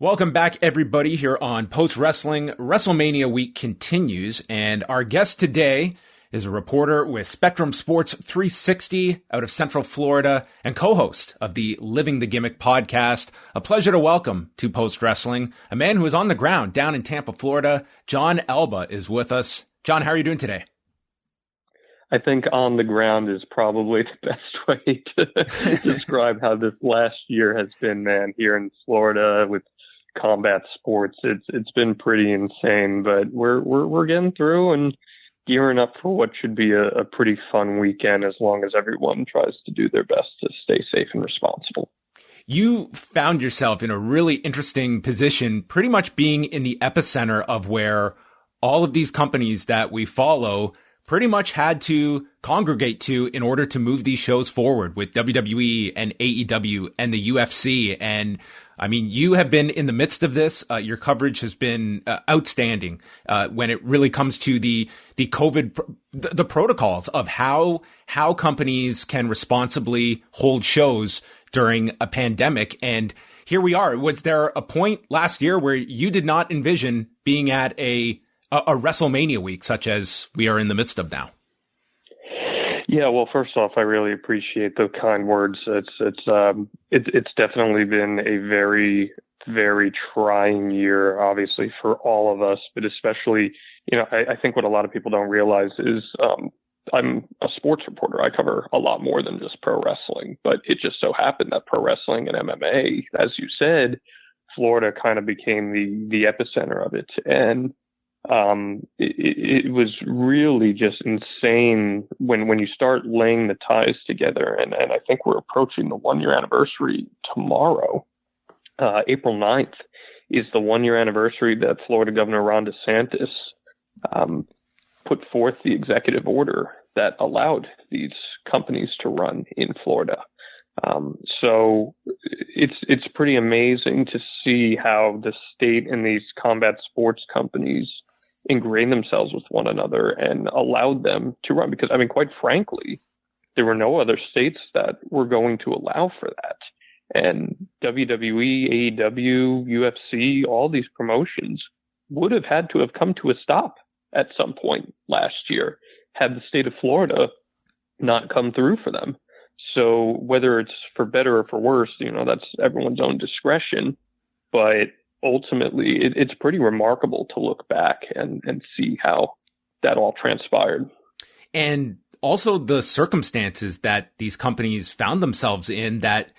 Welcome back, everybody, here on Post Wrestling. WrestleMania week continues, and our guest today is a reporter with Spectrum Sports 360 out of Central Florida and co-host of the Living The Gimmick podcast. A pleasure to welcome to Post Wrestling a man who is on the ground down in Tampa, Florida. Jon Alba is with us. Jon, how are you doing today? I think on the ground is probably the best way to describe how this last year has been, man, here in Florida with combat sports. It's been pretty insane, but we're getting through and gearing up for what should be a pretty fun weekend, as long as everyone tries to do their best to stay safe and responsible. You found yourself in a really interesting position, pretty much being in the epicenter of where all of these companies that we follow pretty much had to congregate to in order to move these shows forward, with WWE and AEW and the UFC. And I mean, you have been in the midst of this. Your coverage has been outstanding when it really comes to the COVID, the protocols of how companies can responsibly hold shows during a pandemic. And here we are. Was there a point last year where you did not envision being at a WrestleMania week, such as we are in the midst of now? Yeah, well, first off, I really appreciate the kind words. It's definitely been a very, very trying year, obviously, for all of us, but especially, I think what a lot of people don't realize is I'm a sports reporter. I cover a lot more than just pro wrestling, but it just so happened that pro wrestling and MMA, as you said, Florida kind of became the epicenter of it. And it was really just insane when you start laying the ties together. And I think we're approaching the 1-year anniversary tomorrow. April 9th is the 1-year anniversary that Florida Governor Ron DeSantis put forth the executive order that allowed these companies to run in Florida. So it's pretty amazing to see how the state and these combat sports companies ingrained themselves with one another and allowed them to run. Because, I mean, quite frankly, there were no other states that were going to allow for that. And WWE, AEW, UFC, all these promotions would have had to have come to a stop at some point last year had the state of Florida not come through for them. So whether it's for better or for worse, that's everyone's own discretion. But ultimately, it's pretty remarkable to look back and see how that all transpired. And also the circumstances that these companies found themselves in, that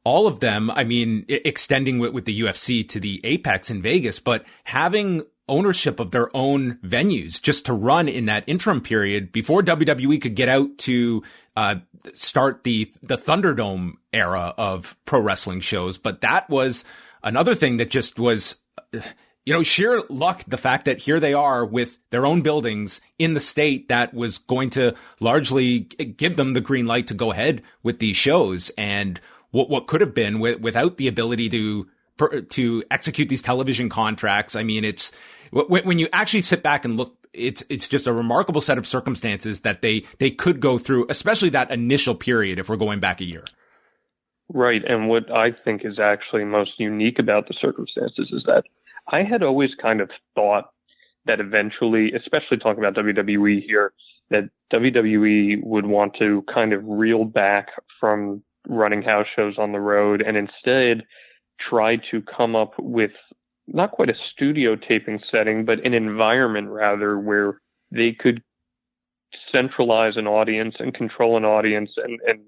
all of them, I mean, extending with the UFC to the Apex in Vegas, but having ownership of their own venues just to run in that interim period before WWE could get out to start the Thunderdome era of pro wrestling shows. But that was another thing that just was, sheer luck. The fact that here they are with their own buildings in the state that was going to largely give them the green light to go ahead with these shows, and what could have been without the ability to execute these television contracts. I mean, it's when you actually sit back and look, it's just a remarkable set of circumstances that they could go through, especially that initial period if we're going back a year. Right. And what I think is actually most unique about the circumstances is that I had always kind of thought that eventually, especially talking about WWE here, that WWE would want to kind of reel back from running house shows on the road and instead try to come up with not quite a studio taping setting, but an environment rather where they could centralize an audience and control an audience and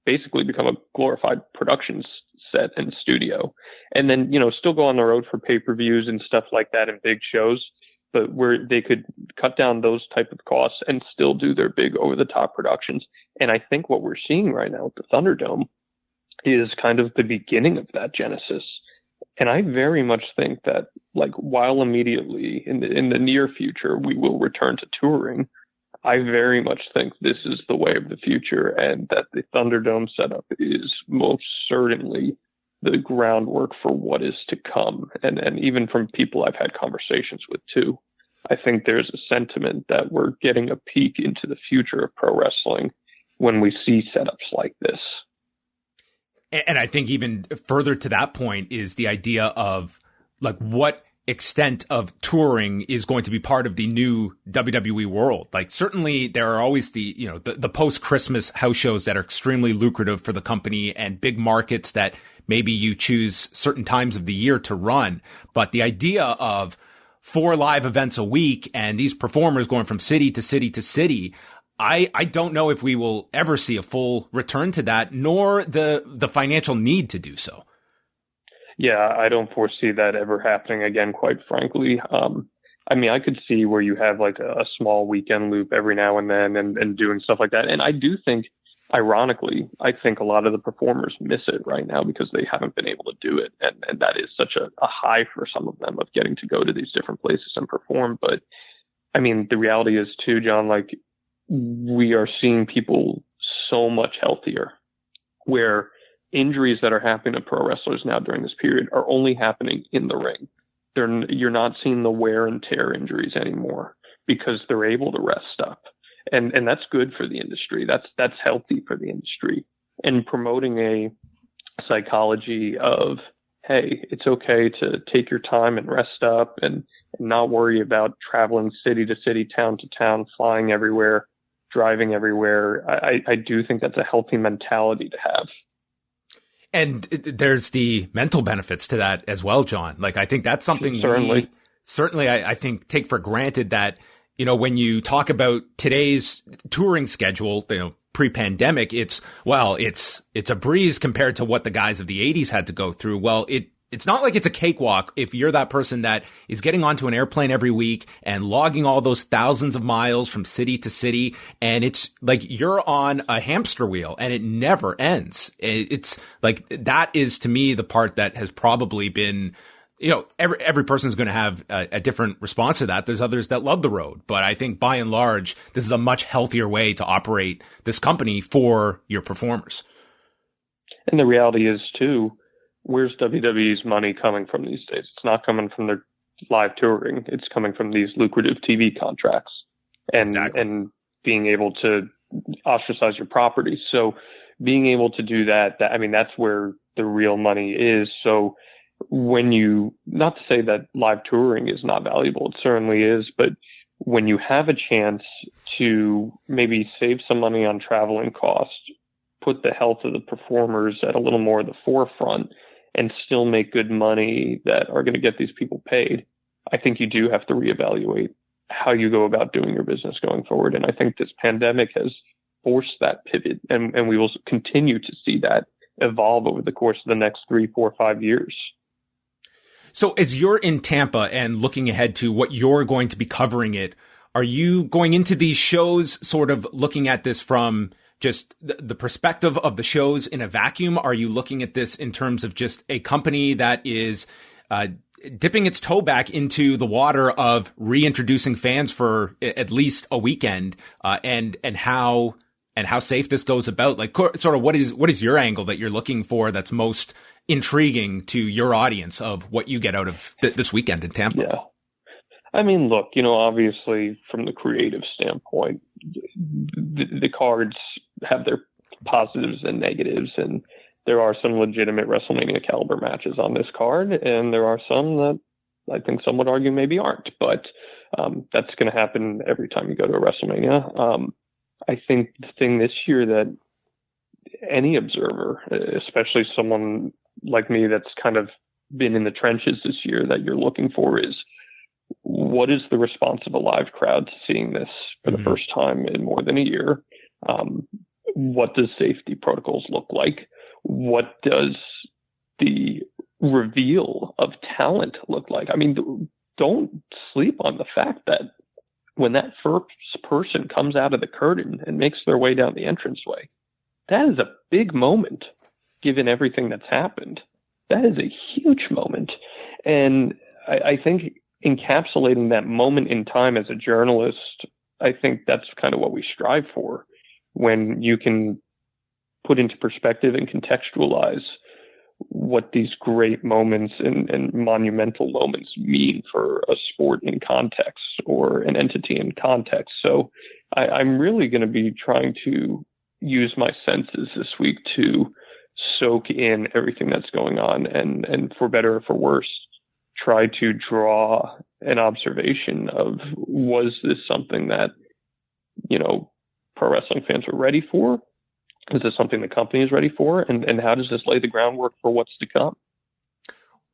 basically become a glorified production set and studio. And then, still go on the road for pay-per-views and stuff like that and big shows, but where they could cut down those type of costs and still do their big over-the-top productions. And I think what we're seeing right now at the Thunderdome is kind of the beginning of that genesis. And I very much think that, while immediately in the near future we will return to touring, I very much think this is the way of the future, and that the Thunderdome setup is most certainly the groundwork for what is to come. And even from people I've had conversations with too, I think there's a sentiment that we're getting a peek into the future of pro wrestling when we see setups like this. And I think even further to that point is the idea of like what extent of touring is going to be part of the new WWE world. Like certainly there are always the post-Christmas house shows that are extremely lucrative for the company and big markets that maybe you choose certain times of the year to run. But the idea of 4 live events a week and these performers going from city to city to city, I don't know if we will ever see a full return to that, nor the financial need to do so. Yeah, I don't foresee that ever happening again, quite frankly. I mean, I could see where you have like a small weekend loop every now and then and doing stuff like that. And I do think, ironically, I think a lot of the performers miss it right now because they haven't been able to do it. And that is such a high for some of them of getting to go to these different places and perform. But I mean, the reality is too, John, like we are seeing people so much healthier where injuries that are happening to pro wrestlers now during this period are only happening in the ring. You're not seeing the wear and tear injuries anymore because they're able to rest up. And that's good for the industry. That's healthy for the industry. And promoting a psychology of, hey, it's okay to take your time and rest up and not worry about traveling city to city, town to town, flying everywhere, driving everywhere. I do think that's a healthy mentality to have. And there's the mental benefits to that as well, John. Like, I think that's something certainly I think take for granted that, you know, when you talk about today's touring schedule, you know, pre-pandemic, it's a breeze compared to what the guys of the 80s had to go through. Well, it's not like it's a cakewalk if you're that person that is getting onto an airplane every week and logging all those thousands of miles from city to city. And it's like you're on a hamster wheel and it never ends. It's like that is to me the part that has probably been, you know, every person's going to have a different response to that. There's others that love the road. But I think by and large, this is a much healthier way to operate this company for your performers. And the reality is too, where's WWE's money coming from these days? It's not coming from their live touring. It's coming from these lucrative TV contracts and being able to ostracize your property. So being able to do that, I mean, that's where the real money is. So when not to say that live touring is not valuable, it certainly is, but when you have a chance to maybe save some money on traveling costs, put the health of the performers at a little more of the forefront, and still make good money that are going to get these people paid, I think you do have to reevaluate how you go about doing your business going forward. And I think this pandemic has forced that pivot, and we will continue to see that evolve over the course of the next 3, 4, 5 years. So as you're in Tampa and looking ahead to what you're going to be covering it, are you going into these shows sort of looking at this from just the perspective of the shows in a vacuum? Are you looking at this in terms of just a company that is dipping its toe back into the water of reintroducing fans for at least a weekend, and how safe this goes about? Like, sort of what is your angle that you're looking for that's most intriguing to your audience of what you get out of this weekend in Tampa? Yeah. I mean, look, you know, obviously from the creative standpoint, the cards have their positives and negatives, and there are some legitimate WrestleMania caliber matches on this card, and there are some that I think some would argue maybe aren't, but that's going to happen every time you go to a WrestleMania. I think the thing this year that any observer, especially someone like me that's kind of been in the trenches this year, that you're looking for is, what is the response of a live crowd to seeing this for the first time in more than a year? What does safety protocols look like? What does the reveal of talent look like? I mean, don't sleep on the fact that when that first person comes out of the curtain and makes their way down the entranceway, that is a big moment, given everything that's happened. That is a huge moment. And I think encapsulating that moment in time as a journalist, I think that's kind of what we strive for, when you can put into perspective and contextualize what these great moments and monumental moments mean for a sport in context or an entity in context. So I'm really going to be trying to use my senses this week to soak in everything that's going on, and for better or for worse, try to draw an observation of, was this something that, pro wrestling fans were ready for? Is this something the company is ready for? And how does this lay the groundwork for what's to come?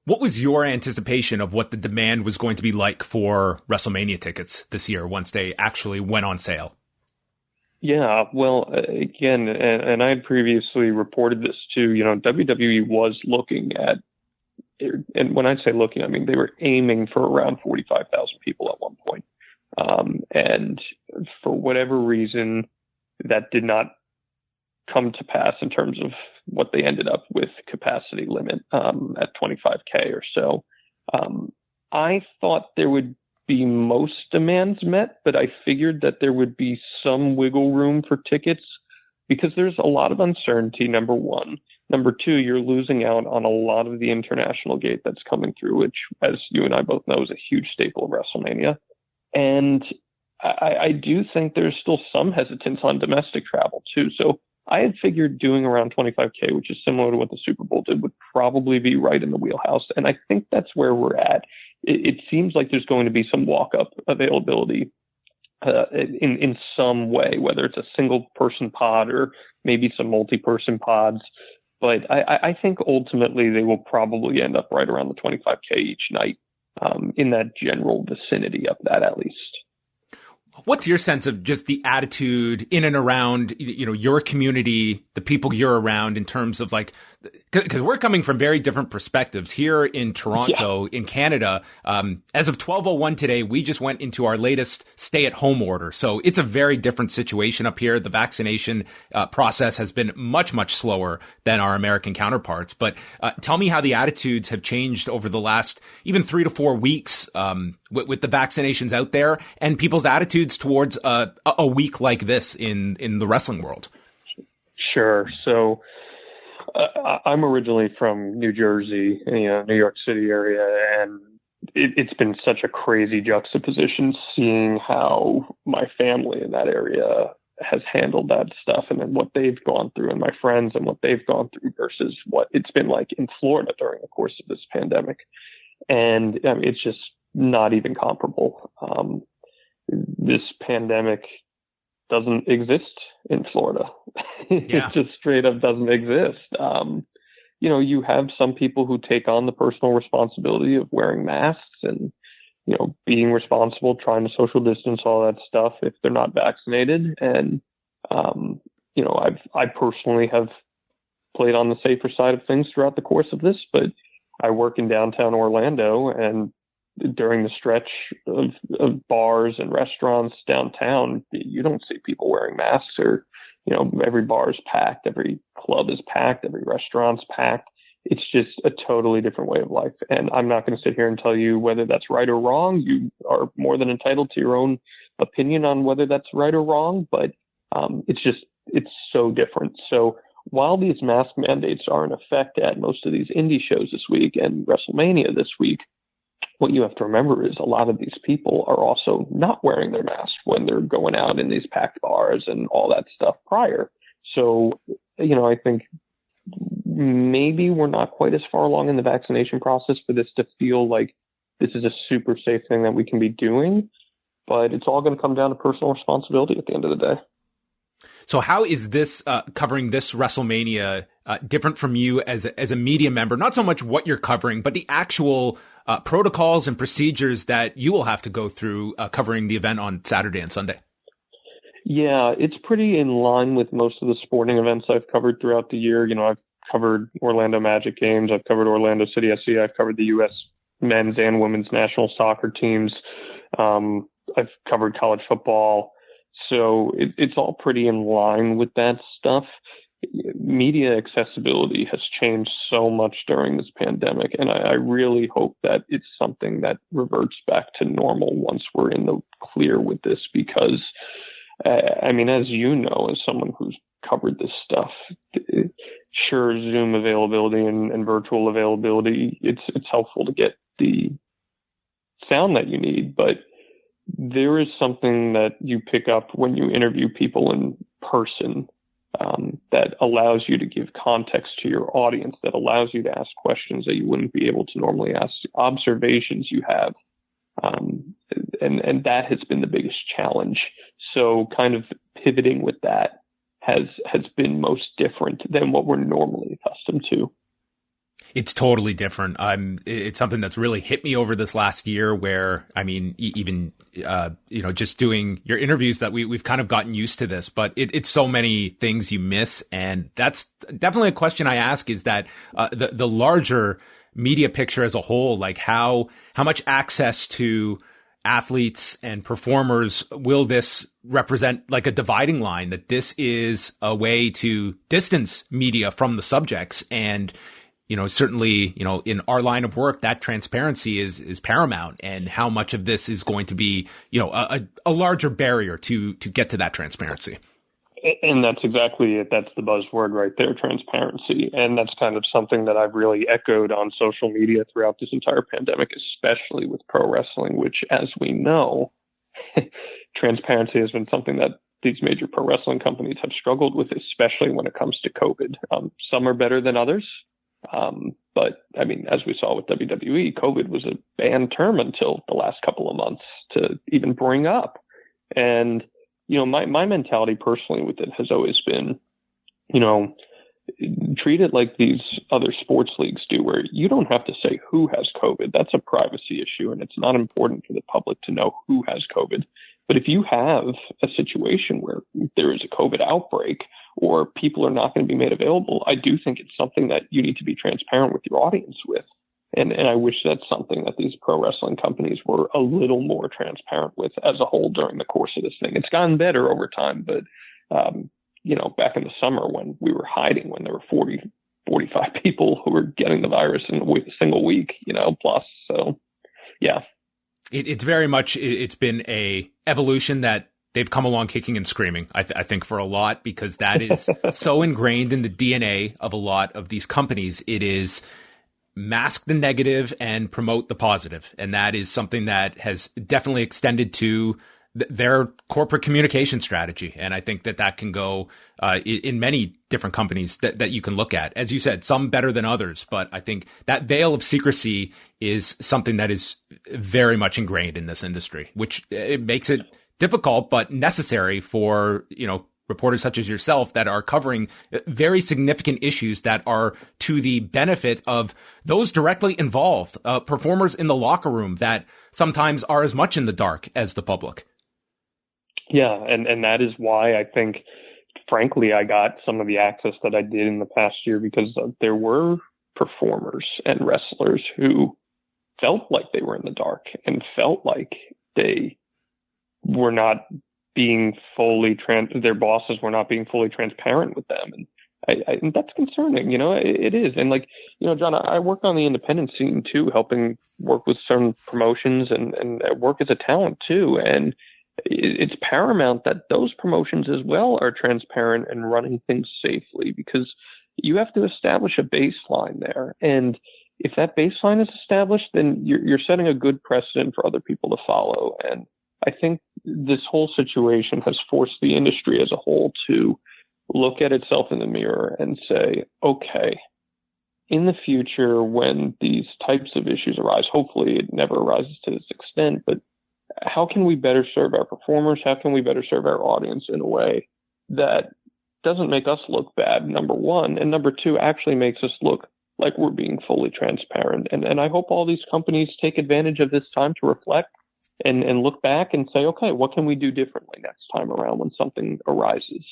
What was your anticipation of what the demand was going to be like for WrestleMania tickets this year once they actually went on sale? Yeah, well, again, and I had previously reported this too, WWE was looking at, and when I say looking, I mean they were aiming for around 45,000 people at one point. And for whatever reason, that did not come to pass in terms of what they ended up with capacity limit at 25K or so. I thought there would be most demands met, but I figured that there would be some wiggle room for tickets because there's a lot of uncertainty, number one. Number two, you're losing out on a lot of the international gate that's coming through, which, as you and I both know, is a huge staple of WrestleMania. And I do think there's still some hesitance on domestic travel, too. So I had figured doing around 25K, which is similar to what the Super Bowl did, would probably be right in the wheelhouse. And I think that's where we're at. It seems like there's going to be some walk-up availability in some way, whether it's a single-person pod or maybe some multi-person pods. But I think ultimately they will probably end up right around the 25K each night, in that general vicinity of that at least. What's your sense of just the attitude in and around, your community, the people you're around in terms of like, because we're coming from very different perspectives here in Toronto, in Canada. As of 12:01 today, we just went into our latest stay at home order. So it's a very different situation up here. The vaccination process has been much, much slower than our American counterparts. But tell me how the attitudes have changed over the last even 3 to 4 weeks with the vaccinations out there and people's attitudes towards a week like this in the wrestling world. Sure. So I'm originally from New Jersey, New York City area, and it's been such a crazy juxtaposition seeing how my family in that area has handled that stuff and then what they've gone through and my friends and what they've gone through versus what it's been like in Florida during the course of this pandemic. And it's just not even comparable. This pandemic doesn't exist in Florida. It just straight up doesn't exist. You have some people who take on the personal responsibility of wearing masks and, being responsible, trying to social distance, all that stuff if they're not vaccinated. And, I personally have played on the safer side of things throughout the course of this, but I work in downtown Orlando, and during the stretch of bars and restaurants downtown, you don't see people wearing masks or, every bar is packed, every club is packed, every restaurant's packed. It's just a totally different way of life. And I'm not going to sit here and tell you whether that's right or wrong. You are more than entitled to your own opinion on whether that's right or wrong, but it's so different. So while these mask mandates are in effect at most of these indie shows this week and WrestleMania this week, what you have to remember is a lot of these people are also not wearing their masks when they're going out in these packed bars and all that stuff prior. So, I think maybe we're not quite as far along in the vaccination process for this to feel like this is a super safe thing that we can be doing, but it's all going to come down to personal responsibility at the end of the day. So how is this covering this WrestleMania different from you as a media member? Not so much what you're covering, but the actual protocols and procedures that you will have to go through covering the event on Saturday and Sunday. Yeah, it's pretty in line with most of the sporting events I've covered throughout the year. I've covered Orlando Magic games. I've covered Orlando City SC. I've covered the U.S. men's and women's national soccer teams. I've covered college football. So it's all pretty in line with that stuff. Media accessibility has changed so much during this pandemic, and I really hope that it's something that reverts back to normal once we're in the clear with this, because, as you know, as someone who's covered this stuff, sure, Zoom availability and virtual availability, it's helpful to get the sound that you need, but there is something that you pick up when you interview people in person that allows you to give context to your audience, that allows you to ask questions that you wouldn't be able to normally ask, observations you have. And that has been the biggest challenge. So kind of pivoting with that has been most different than what we're normally accustomed to. It's totally different. It's something that's really hit me over this last year where, I mean, even, just doing your interviews that we've kind of gotten used to this, but it's so many things you miss. And that's definitely a question I ask, is that, the larger media picture as a whole, like how much access to athletes and performers will this represent, like a dividing line, that this is a way to distance media from the subjects. And, certainly, in our line of work, that transparency is paramount, and how much of this is going to be, a larger barrier to get to that transparency. And that's exactly it. That's the buzzword right there, transparency. And that's kind of something that I've really echoed on social media throughout this entire pandemic, especially with pro wrestling, which, as we know, transparency has been something that these major pro wrestling companies have struggled with, especially when it comes to COVID. Some are better than others. But I mean, as we saw with WWE, COVID was a banned term until the last couple of months to even bring up. And, my mentality personally with it has always been, treat it like these other sports leagues do, where you don't have to say who has COVID. That's a privacy issue, and it's not important for the public to know who has COVID. But if you have a situation where there is a COVID outbreak or people are not going to be made available, I do think it's something that you need to be transparent with your audience with. And I wish that's something that these pro wrestling companies were a little more transparent with as a whole during the course of this thing. It's gotten better over time, but, back in the summer when we were hiding, when there were 40, 45 people who were getting the virus in a single week, plus. So, yeah. It's very much, it's been a evolution that they've come along kicking and screaming, I think, for a lot, because that is so ingrained in the DNA of a lot of these companies. It is mask the negative and promote the positive. And that is something that has definitely extended to their corporate communication strategy. And I think that can go in many different companies that you can look at. As you said, some better than others. But I think that veil of secrecy is something that is very much ingrained in this industry, which it makes it difficult but necessary for, reporters such as yourself that are covering very significant issues that are to the benefit of those directly involved, performers in the locker room that sometimes are as much in the dark as the public. Yeah, and that is why I think, frankly, I got some of the access that I did in the past year, because there were performers and wrestlers who felt like they were in the dark and felt like they were not being their bosses were not being fully transparent with them. And and that's concerning, it is. And John, I work on the independent scene too, helping work with certain promotions and work as a talent too. And it's paramount that those promotions as well are transparent and running things safely, because you have to establish a baseline there. And if that baseline is established, then you're setting a good precedent for other people to follow. And I think this whole situation has forced the industry as a whole to look at itself in the mirror and say, okay, in the future, when these types of issues arise, hopefully it never arises to this extent, but how can we better serve our performers? How can we better serve our audience in a way that doesn't make us look bad, number one, and number two, actually makes us look like we're being fully transparent? And I hope all these companies take advantage of this time to reflect and look back and say, okay, what can we do differently next time around when something arises?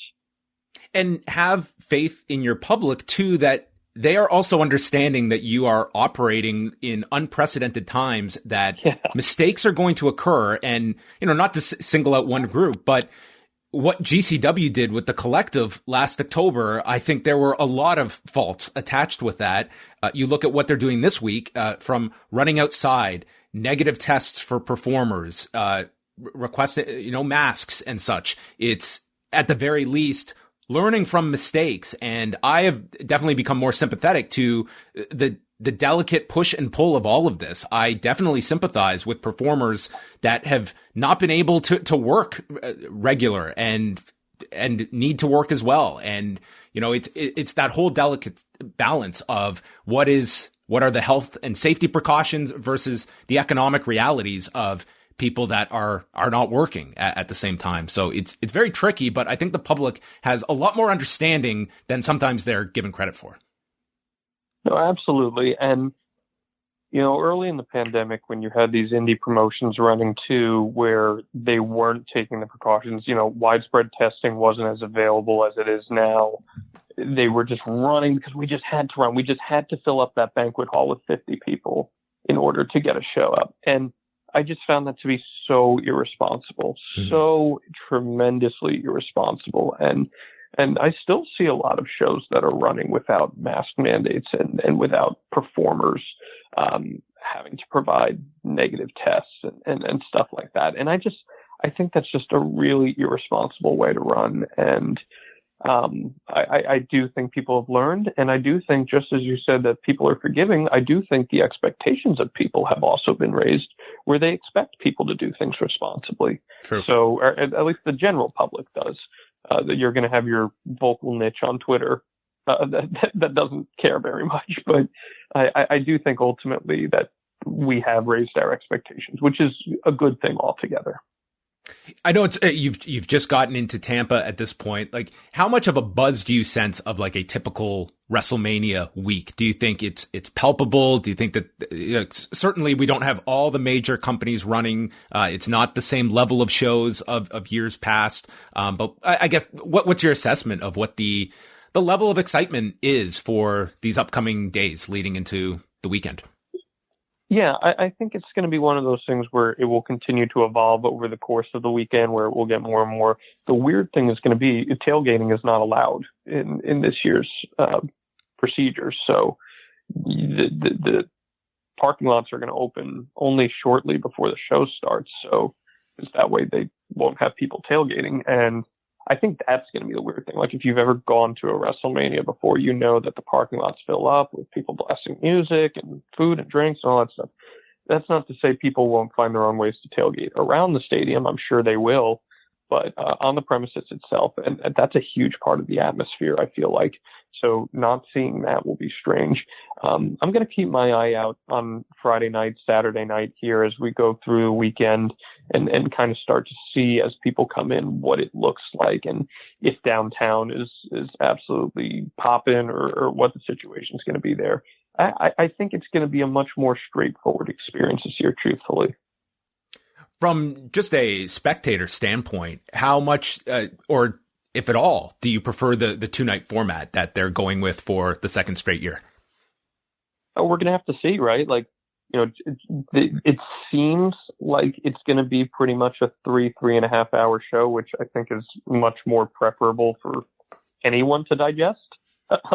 And have faith in your public too, that they are also understanding that you are operating in unprecedented times, that mistakes are going to occur. And, not to single out one group, but what GCW did with the collective last October, I think there were a lot of faults attached with that. You look at what they're doing this week, from running outside, negative tests for performers, requested, masks and such. It's at the very least learning from mistakes. And I have definitely become more sympathetic to the delicate push and pull of all of this. I definitely sympathize with performers that have not been able to work regular and and need to work as well. And, it's that whole delicate balance of what are the health and safety precautions versus the economic realities of people that are not working at the same time. So it's very tricky, but I think the public has a lot more understanding than sometimes they're given credit for. No, absolutely. And, early in the pandemic, when you had these indie promotions running too, where they weren't taking the precautions, widespread testing wasn't as available as it is now. They were just running because we just had to run. We just had to fill up that banquet hall with 50 people in order to get a show up. And I just found that to be so irresponsible, so tremendously irresponsible. And I still see a lot of shows that are running without mask mandates and without performers having to provide negative tests and stuff like that. And I think that's just a really irresponsible way to run. And I do think people have learned, and I do think, just as you said, that people are forgiving. I do think the expectations of people have also been raised, where they expect people to do things responsibly. True. So, or at least the general public does. That you're going to have your vocal niche on Twitter that doesn't care very much, but I do think ultimately that we have raised our expectations, which is a good thing altogether. I know it's you've just gotten into Tampa at this point. Like, how much of a buzz do you sense of like a typical WrestleMania week? Do you think it's palpable? Do you think that certainly we don't have all the major companies running? It's not the same level of shows of years past. But I guess what's your assessment of what the level of excitement is for these upcoming days leading into the weekend? Yeah, I think it's going to be one of those things where it will continue to evolve over the course of the weekend, where it will get more and more. The weird thing is going to be tailgating is not allowed in this year's procedures. So the parking lots are going to open only shortly before the show starts. So it's that way they won't have people tailgating. And I think that's going to be the weird thing. Like, if you've ever gone to a WrestleMania before, you know that the parking lots fill up with people blasting music and food and drinks and all that stuff. That's not to say people won't find their own ways to tailgate around the stadium. I'm sure they will, but on the premises itself, and that's a huge part of the atmosphere, I feel like. So not seeing that will be strange. I'm going to keep my eye out on Friday night, Saturday night here as we go through the weekend and kind of start to see, as people come in, what it looks like, and if downtown is absolutely popping or what the situation is going to be there. I think it's going to be a much more straightforward experience this year, truthfully. From just a spectator standpoint, how much, or if at all, do you prefer the 2-night format that they're going with for the second straight year? We're going to have to see, right? Like, it seems like it's going to be pretty much a 3.5 hour show, which I think is much more preferable for anyone to digest,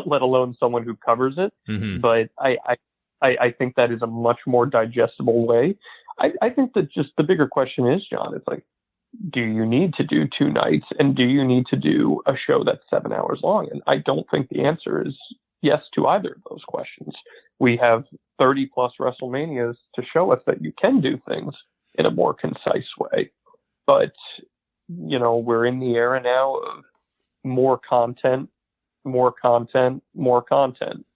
let alone someone who covers it. Mm-hmm. But I think that is a much more digestible way. I think that just the bigger question is, John, it's like, do you need to do 2 nights, and do you need to do a show that's 7 hours long? And I don't think the answer is yes to either of those questions. We have 30 plus WrestleManias to show us that you can do things in a more concise way. But, we're in the era now of more content, more content, more content.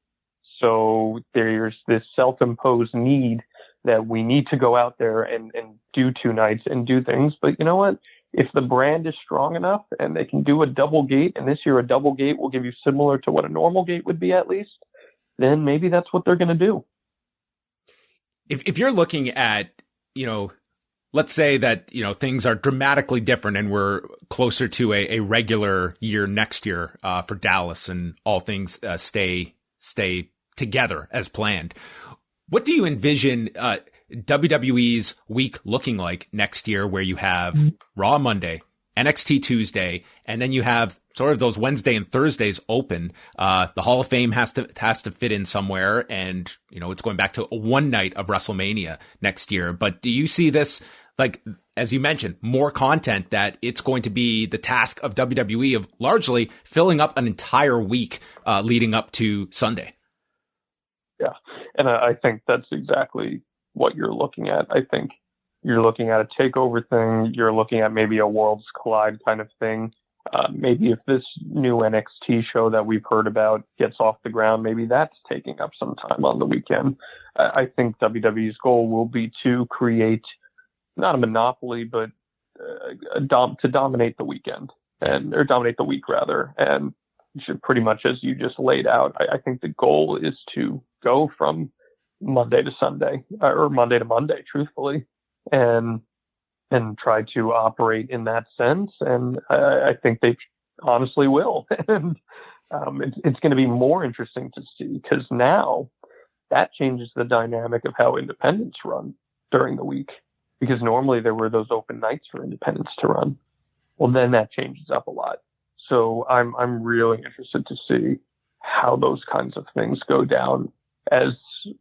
So there's this self-imposed need that we need to go out there and do 2 nights and do things. But you know what? If the brand is strong enough and they can do a double gate, and this year a double gate will give you similar to what a normal gate would be at least, then maybe that's what they're going to do. If you're looking at, let's say that, things are dramatically different and we're closer to a regular year next year for Dallas, and all things stay together as planned. What do you envision WWE's week looking like next year, where you have Raw Monday, NXT Tuesday, and then you have sort of those Wednesday and Thursdays open? The Hall of Fame has to fit in somewhere, and it's going back to a one night of WrestleMania next year. But do you see this, like, as you mentioned, more content, that it's going to be the task of WWE of largely filling up an entire week leading up to Sunday? Yeah, and I think that's exactly what you're looking at. I think you're looking at a takeover thing. You're looking at maybe a Worlds Collide kind of thing. Maybe if this new NXT show that we've heard about gets off the ground, maybe that's taking up some time on the weekend. I think WWE's goal will be to create not a monopoly, but to dominate the weekend or dominate the week rather. And pretty much as you just laid out, I think the goal is to go from Monday to Sunday or Monday to Monday, truthfully, and try to operate in that sense. And I think they honestly will. And it's going to be more interesting to see because now that changes the dynamic of how independents run during the week. Because normally there were those open nights for independents to run. Well, then that changes up a lot. So I'm really interested to see how those kinds of things go down as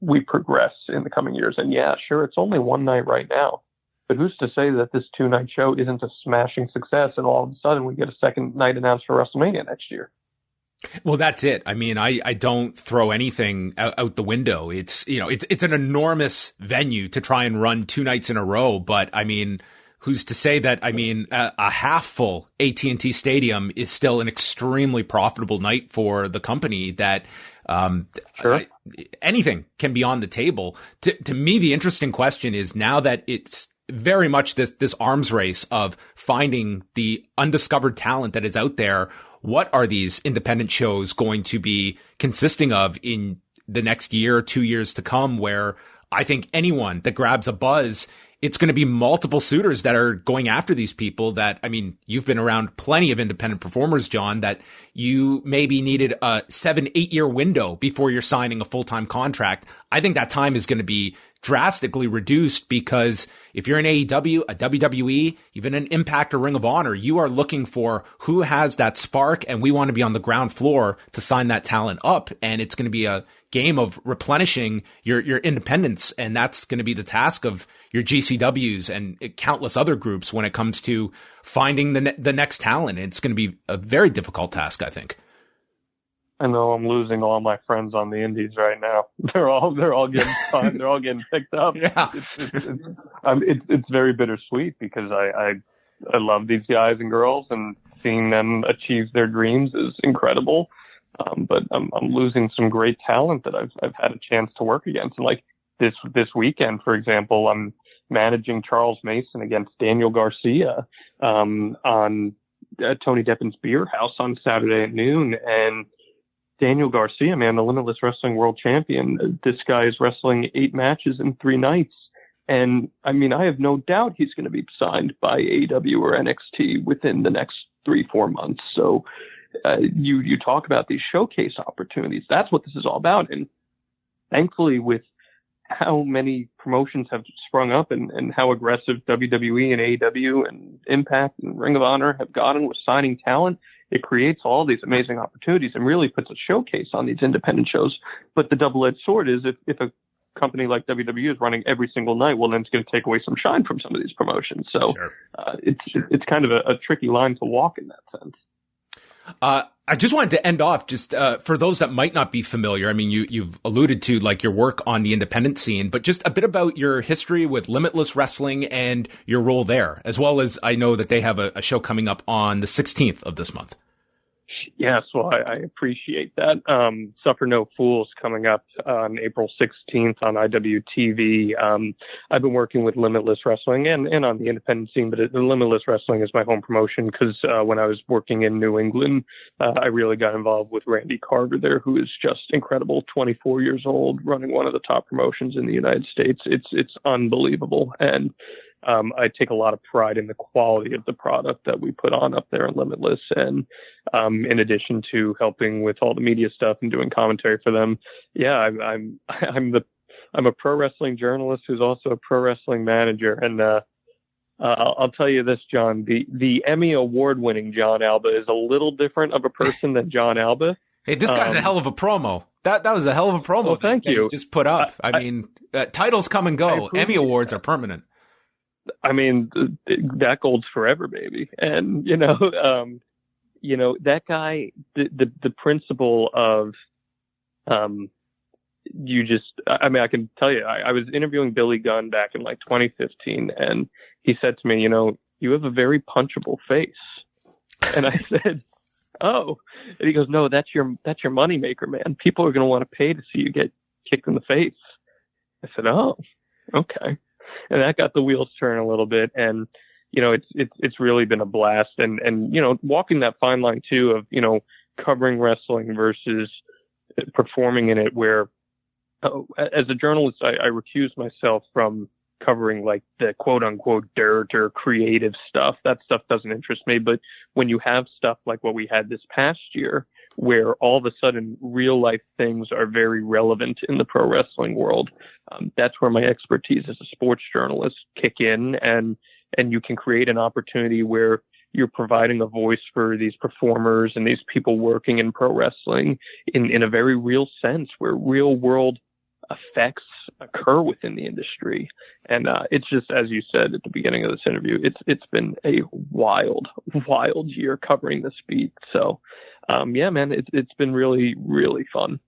we progress in the coming years. And yeah, sure, it's only one night right now. But who's to say that this 2-night show isn't a smashing success and all of a sudden we get a second night announced for WrestleMania next year? Well, that's it. I mean, I don't throw anything out the window. It's an enormous venue to try and run 2 nights in a row. But I mean, who's to say that, a half full AT&T Stadium is still an extremely profitable night for the company that, sure. Anything can be on the table. To me, the interesting question is now that it's very much this arms race of finding the undiscovered talent that is out there. What are these independent shows going to be consisting of in the next year or 2 years to come, where I think anyone that grabs a buzz, it's going to be multiple suitors that are going after these people that, you've been around plenty of independent performers, Jon, that you maybe needed a 7-8 year window before you're signing a full-time contract. I think that time is going to be drastically reduced because if you're an AEW, a WWE, even an Impact or Ring of Honor, you are looking for who has that spark, and we want to be on the ground floor to sign that talent up. And it's going to be a game of replenishing your independence. And that's going to be the task of your GCWs and countless other groups when it comes to finding the next talent. It's going to be a very difficult task, I think. I know I'm losing all my friends on the indies right now. They're all getting signed. They're all getting picked up. Yeah. It's very bittersweet because I love these guys and girls, and seeing them achieve their dreams is incredible. But I'm losing some great talent that I've had a chance to work against. And like this weekend, for example, I'm managing Charles Mason against Daniel Garcia on Tony Deppin's Beer House on Saturday at noon, and Daniel Garcia, man, the Limitless Wrestling World Champion. This guy is wrestling 8 matches in 3 nights. And I have no doubt he's going to be signed by AEW or NXT within the next 3-4 months. So you talk about these showcase opportunities. That's what this is all about. And thankfully, with how many promotions have sprung up and how aggressive WWE and AEW and Impact and Ring of Honor have gotten with signing talent, it creates all these amazing opportunities and really puts a showcase on these independent shows. But the double-edged sword is if a company like WWE is running every single night, well, then it's going to take away some shine from some of these promotions. So sure. It's kind of a tricky line to walk in that sense. I just wanted to end off just for those that might not be familiar. You've alluded to like your work on the independent scene, but just a bit about your history with Limitless Wrestling and your role there, as well as I know that they have a show coming up on the 16th of this month. Yes, well, I appreciate that. Suffer No Fools coming up on April 16th on IWTV. I've been working with Limitless Wrestling and on the independent scene, but Limitless Wrestling is my home promotion because when I was working in New England, I really got involved with Randy Carter there, who is just incredible, 24 years old, running one of the top promotions in the United States. It's unbelievable. And I take a lot of pride in the quality of the product that we put on up there in Limitless. And in addition to helping with all the media stuff and doing commentary for them, yeah, I'm a pro wrestling journalist who's also a pro wrestling manager. And I'll tell you this, Jon, the Emmy award winning Jon Alba is a little different of a person than Jon Alba. Hey, this guy's a hell of a promo. That was a hell of a promo. Well, thank you. Just put up. Titles come and go. Emmy awards are permanent. That gold's forever, baby. And, that guy, the principle of, I can tell you, I was interviewing Billy Gunn back in like 2015, and he said to me, you have a very punchable face. And I said, oh. And he goes, no, that's your moneymaker, man. People are going to want to pay to see you get kicked in the face. I said, oh, okay. And that got the wheels turning a little bit. And, it's really been a blast. And, walking that fine line too of, covering wrestling versus performing in it, where as a journalist, I recuse myself from covering like the quote unquote dirt or creative stuff. That stuff doesn't interest me. But when you have stuff like what we had this past year, where all of a sudden real life things are very relevant in the pro wrestling world, that's where my expertise as a sports journalist kick in, and you can create an opportunity where you're providing a voice for these performers and these people working in pro wrestling in a very real sense, where real world effects occur within the industry. And it's just, as you said at the beginning of this interview, it's been a wild year covering this beat. So yeah, man, it's been really, really fun.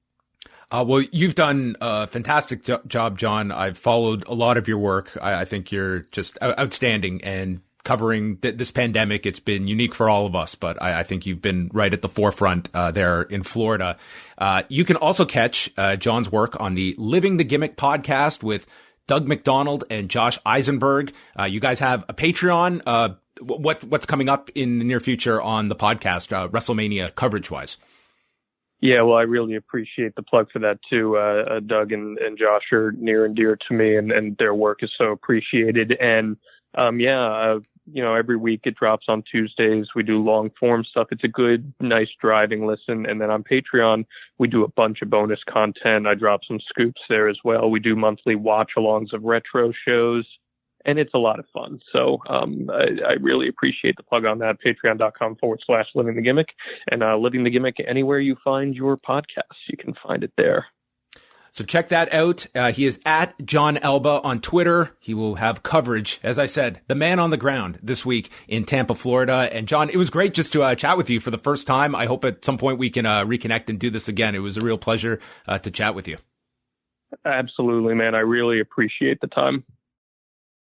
Well, you've done a fantastic job, Jon. I've followed a lot of your work. I think you're just outstanding, and covering this pandemic, it's been unique for all of us, but I think you've been right at the forefront there in Florida. You can also catch Jon's work on the Living the Gimmick podcast with Doug McDonald and Josh Eisenberg. You guys have a Patreon. What's coming up in the near future on the podcast, WrestleMania coverage wise? Yeah, well, I really appreciate the plug for that too. Doug and Josh are near and dear to me, and their work is so appreciated. And every week it drops on Tuesdays. We do long form stuff. It's a good, nice driving listen. And then on Patreon, we do a bunch of bonus content. I drop some scoops there as well. We do monthly watch alongs of retro shows, and it's a lot of fun. So I really appreciate the plug on that. Patreon.com/Living the Gimmick, and Living the Gimmick anywhere you find your podcasts. You can find it there. So check that out. He is at Jon Alba on Twitter. He will have coverage, as I said, the man on the ground this week in Tampa, Florida. And Jon, it was great just to chat with you for the first time. I hope at some point we can reconnect and do this again. It was a real pleasure to chat with you. Absolutely, man. I really appreciate the time.